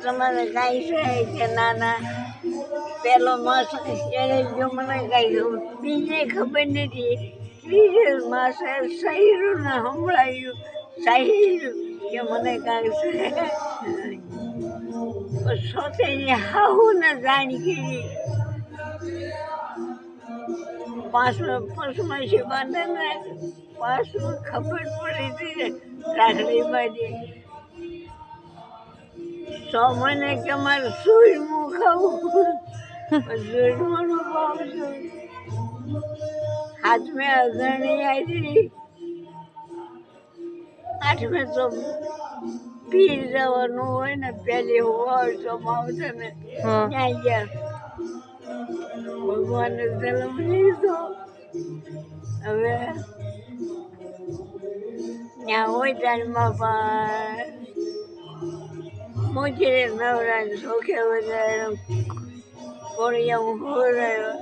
તમારે કાંઈ છે કે ના ના પેલો માસ એને જો મને કાંઈ બીજે ખબર નથી. ત્રીજે માસે સહીરું ને સંભળાયું સહીરું કે મને કાંઈ છે. સોતેની હાહુ ને જાણી કરી પાંચમાં છે બાંધે ને પાંચમાં ખબર પડી હતી ને રાખડી બાંધી 6 મહિને કે મારે સૂઈનું ખાવું સૂઈનું ભાવ છે. હાથમે અગરણી આવી 8મે તો પીર જવાનું હોય ને પેલી હોય તો માવશે ને ત્યાં ગયા ભગવાને જન્મ લીધો. હવે ત્યાં હોય ત્યારે બાપા મોજે નવરા સોખે વધારે કોળિયા હોરાયો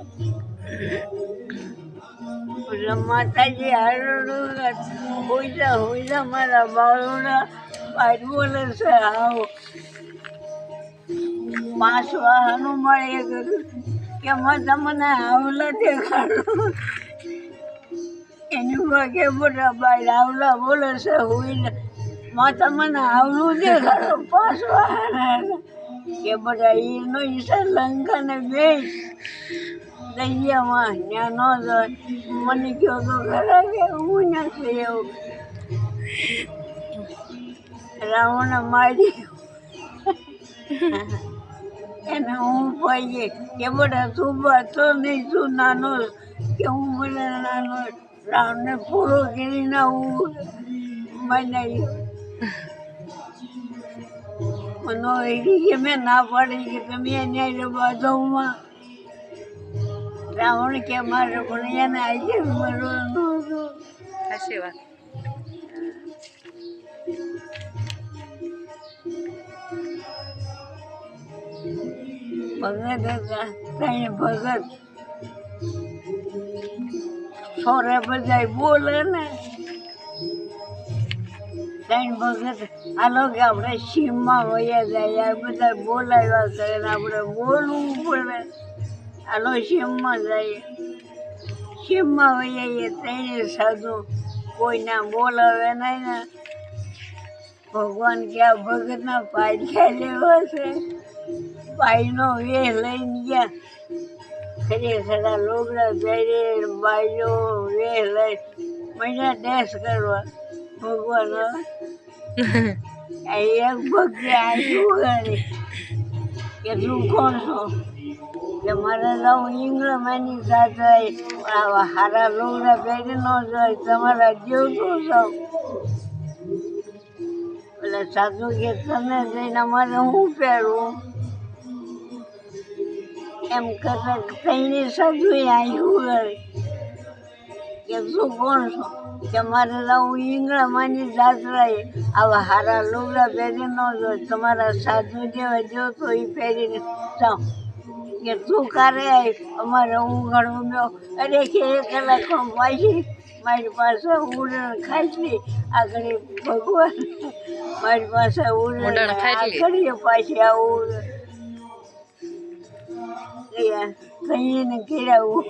એટલે માતાજી હારું હોઈજા મારા બાળોના બહાર બોલે છે. આવો 5 વાહનો મળે કે તમને આવલા દેખાડો એની વાગે બધા બહાર આવલા બોલે છે. હોઈને માતા મને આવલું દેખાડો 5 વાહન કે બધા એનો ઈસા લંકાને બેસ દરિયામાં ત્યાં ન જાય. મને કહો તો ખરા કે હું નથી એવું રાવણ મારી એને હું પાઈએ કે બધા તું બાતો નહીં તું નાનો કે હું બધા નાનો રાવણને પૂરો કરીને હું બનાવી મને એવી કે મેં ના પાડી કે તમે એને બાજુમાં રાવણ કે મારે પણ એને આજે મરવાનું હતું. સાચી વાત. ભગત હતા ત્યાં ભગત સોરે બધા બોલે ને ત્યાં ભગત હાલો કે આપણે સીમમાં વયા જાય આ બધા બોલાવ્યા કરે ને આપણે બોલવું પડે. હાલો સીમમાં જઈએ સીમમાં વયાઈએ ત્યાં સાધુ કોઈના બોલાવે નહીં ને ભગવાન કે આ ભગતના પાછા લેવા છે. બાઈનો વેહ લઈને ગયા ખરેખર લોગડા પહેરી બાઈનો વેહ લઈ મહિના ડેસ કરવા ભગવાન એક ભક્તિ આવ્યું કે તું કોણ છો કે મારે જાઉં ઇંગ્લેન્ડની સાથે આવા હારા લોગડા પહેરી ન જાય તમારા જેવતું જાઉં. એટલે સાધુ કે તને જઈને અમારે હું પહેરવું એમ કરતા તઈને સાધુ આવ્યું કે તું કોણ છો કે મારે જાઉં ઈંગળામાંની જાત્રાએ આવા હારા લુગડા પહેરી ન જાય તમારા સાધુ જેવા જો તો એ પહેરીને જાઉં કે તું કારે આવી અમારે ઊંઘાડું ગયો. અરે કે 1 કલાકમાં પાછી મારી પાસે ઉડણ ખાઈ આગળ ભગવાન મારી પાસે ઉડણ આગળ પાછી આવું કહીને કેળાવું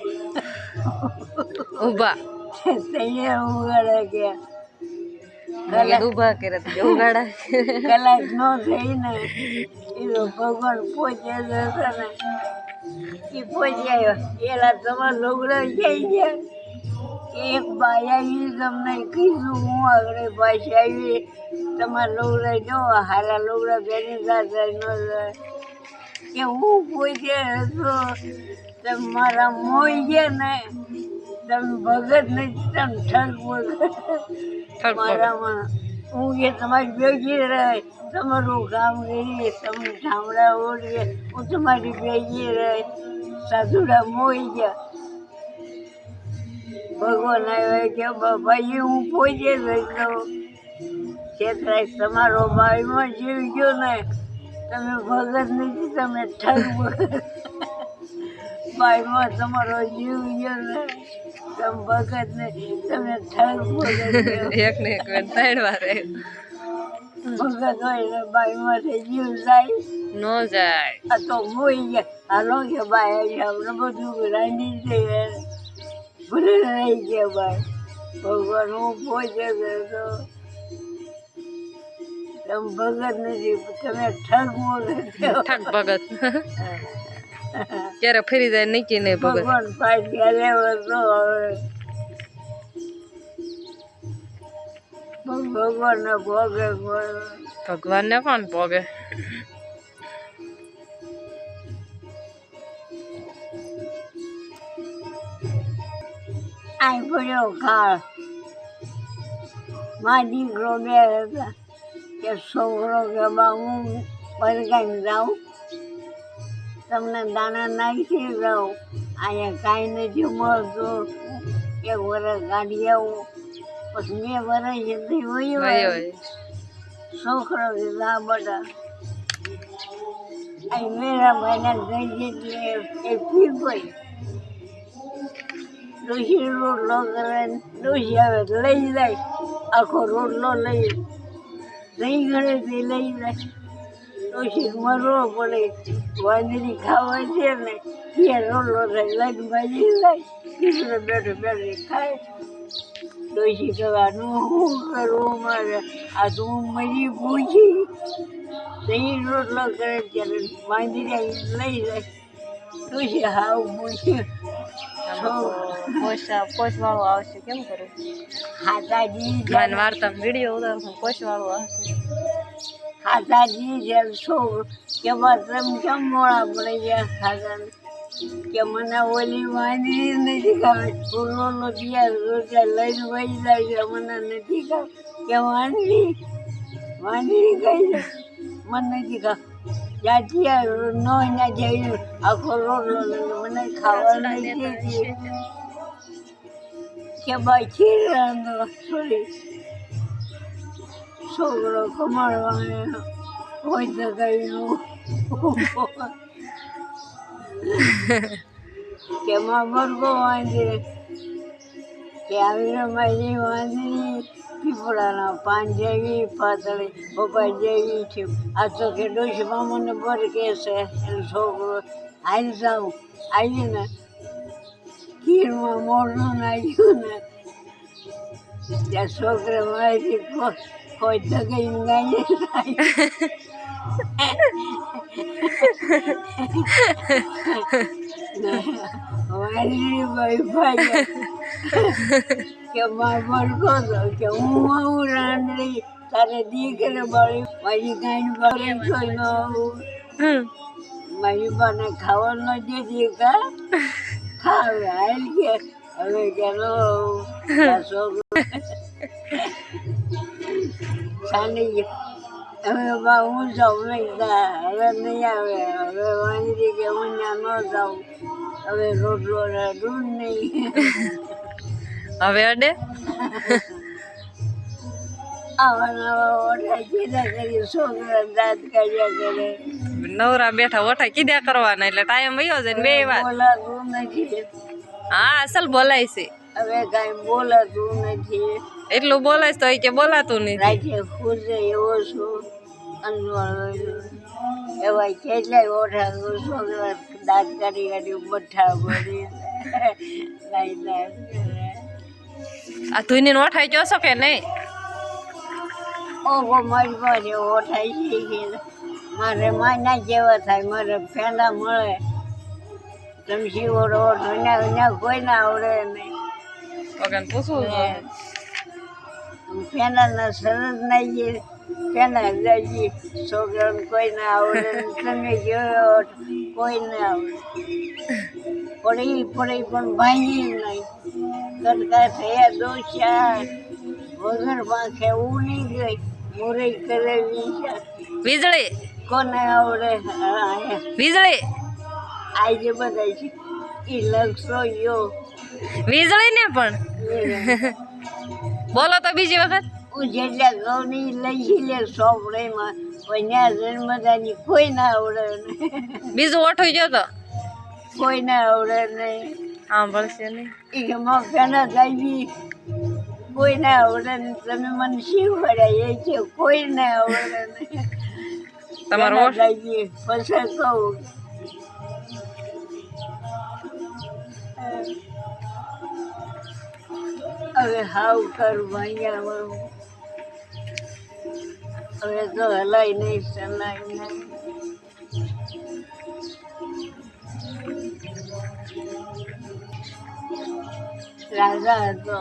ઉભા તૈયાર ઉગાડે કે ઉભા કર્યા ઉગાડા કલાક ન થઈને એ ભગવાન પહોંચે છે ને એ પહોંચી આવ્યો. એલા તમારા લોગડા જઈ ગયા એક બાઈ આવી તમને કીધું હું આગળ પાછી આવી તમારા લોગડા જો હારા લોગડા પહેરી જાય ન જાય કે હું પહોંચે હતો તમારા મોઈ ગયા ને તમે ભગત નથી તમે ઠગ મારામાં હું કે તમારી ભેગી રહે તમારું કામ કરીએ તમે ઠામડા ઓળીએ હું તમારી ભેગી રહે સાધુડા મોઈ ગયા. ભગવાન આવ્યા કે બાપાજી હું પહોંચે તો છેતરાય તમારો બાઈમાં જીવ ગયો ને તમે ભગત નથી તમે ઠગ બાઈમાં તમારો જીવ ગયો ને તમે ભગત નહીં તમે ઠગ ભગત એક ને એક વાર 3 વાર ભગત હોય ને બાઈ માટે જીવ જાય નો જાય. આ તો મોઈ ગયા હાલો કે બાઈ આપણે બધું રાંધી દે ભલે રહી ગયા બાઈ ભગવાન હું પહોંચે તો તમે ભગત નથી તમે ઠગ મોગે ઠગ ભગત ક્યારે ફરી જાય નક્કી નહીં ભગત. ભગવાન પાછી લેવા તો હવે ભગવાનને ભોગે ભગવાનને કોણ ભોગે? આ પડ્યો કાળ મારા દીકરો બે હતા કે છોકરો કે બા હું પરગાઈને જાઉં તમને દાણા નાખી જાઉં અહીંયા કાંઈ નથી મળતું એક વરસ ગાડી આવું પછી 2 વર્ષ જતી હોય છોકરો કે જા બધા અહીં મેરા ભાઈના ગઈ જેટલી એ પી ગઈ ડોશી રોટલો કરે ડોશી આવે લઈ જાય આખો રોટલો લઈ ઘરેથી લઈ જાય ડોશી મરવો પડે વાંદરી ખાવા છે ને એ રોટલો થાય લઈને ભાજી જાય દીકરો બેઠો બેઠો ખાય ડોશી કહેવાનું શું કરવું મારે આ તો હું મરી પૂછી દહીં રોટલો કરે ત્યારે વાંદરી લઈ જાય ડોશી હાવ પૂછ્યું પોષ વાળું આવશે કેમ કરું? ખાતાજી મને વાર્તા વિડીયો ઉતારો પોષ વાળું આવશે. ખાતાજી જેમ છોકરો કે તમે કેમ મોડા પડી ગયા ખાતા કે મને ઓલી વાંદરી નથી ખાવે રોટલો તૈયાર રોટલા લઈને વહી જાય છે મને નથી ખાવ કે વાંદરી કઈ છે મને નથી ખાવ જ્યાંથી નો ના જઈ આખો રોટલો લઈને મને ખાવા નથી કે બાકી રાંધો છોડી છોકરો કમાડવાનો હોય તો કઈ કે માં મરગો વાંધે કે આવી મારી વાંધરી પીપળાના પાન જેવી પાતળી પપ્પા જેવી છે આ તો કે ડોશીમાં મને બર કે છે એનો છોકરો આવી જાઉં આવીને ખીરમાં મોઢું નાખ્યું ને ત્યાં છોકરા મારી કોઈ દગઈ ગાઈ વાંદરી ભાઈ ભાઈ કે માર ભડકો તો કે હું આવું રાંધણી તારે દીકરે બળી મારી ગાયને બળી જોઈ ન આવું મારી બાને ખાવાનો જે દીકા ખાવે હાલ કે હવે કે છોકરો સાંડી હવે બા હું જાઉં નહીં હવે નહીં આવે હવે વાંદરી કે હું ત્યાં ન જાઉં હવે રોટલો દૂધ નહીં હવે અડે આવા નવા ઓઠા કીધા કરી છોકરા દાંત કાઢ્યા કરે નવરા બેઠા ઓઠા કીધા કરવાના એટલે ટાઈમ વયો જાય ને 2 વાર બોલાતું નથી હા અસલ બોલાય છે હવે કાંઈ બોલાતું નથી એટલું બોલાય તો કે બોલાતું નહીં રાતે ખુદે એવો છું અનવાળો એવા કેટલાય ઓઠા છોકરા દાંત કાઢી કાઢી બઠ્ઠા ભરી આ ધુઈને ઓઠાઈ જોશો કે નહીં? ઓહો મારી પાસે ઓઠાઈ શીખી મારે માના જેવા થાય મારે પેંડા મળે તમે શીવો ઓઠો ના કોઈને આવડે નહીં વગર પૂછવું જોઈએ પેંડાના સરસ નાખીએ પેંડા જઈએ છોકરાને કોઈને આવડે તમે જોયો કોઈને આવડે પડી પણ ભાંગી નહીં કટકા થયા દોસ્યા વગર પાંખે ઉડી ગઈ મોરઈ કરેલી છે વીજળી કોને આવડે વીજળી આજે બધા છે એ લક્ષો યો વીજળી ને પણ બોલો તો બીજી વખત હું જેટલા ઘઉંની લઈ લે સોપડીમાં પણ ત્યાં જન્મદાની કોઈ ના આવડે નહીં બીજું ઓઠું ગયો તો કોઈ ના આવડે નહીં હા ભળશે નહીં એ કે માં પેલા જાવી કોઈને આવડે ને તમે મને શીખવાડ્યા એ છે કોઈને આવડે ને તમારો ઓળ- દાદાજી પછી કહું હવે હાવ કર ભણ્યા હવે તો હલાય નહીં ચલાય નહીં રાજા હતો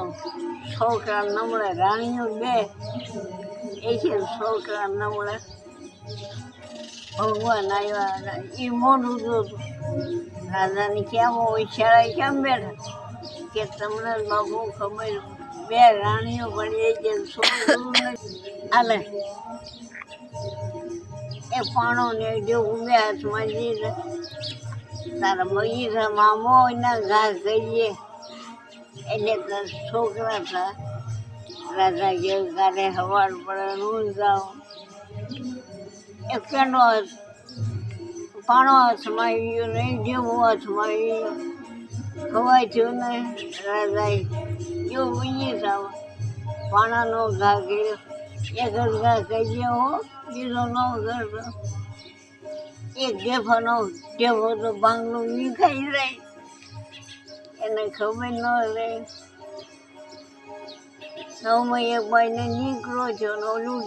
છોકરા નમળે રાણીઓ બે એ છે છોકરા નમળે ભગવાન આવ્યા એ મોઢું જોતું રાજાની કેમ હોય શાળાએ કેમ બેઠા કે તમને બાબુ ખબર બે રાણીઓ પણ એ જે છોકરું નથી હાલે એ પાણો ને જેવું બે હાથમાં જઈને તારા બગીચામાં મોયના ઘા કરીએ એટલે તાર છોકરા હતા રાજા ગયો તારે હવાર પડે હું જાઉં એ પેનો પાણો હાથમાં આવી ગયો નહીં જેવું હાથમાં આવી ગયો ખવાય થયું ને રાજાએ એવું બની જાવ પાણાનો ઘા કર્યો એક જ ઘા કરી હો બીજો ન કરતો એક ઢેફાનો ઢેફો તો બાંગલું વિખાઈ જાય એને ખબર ન રહે નવમાં એક બાઈને નીકળો છો ને ઓલું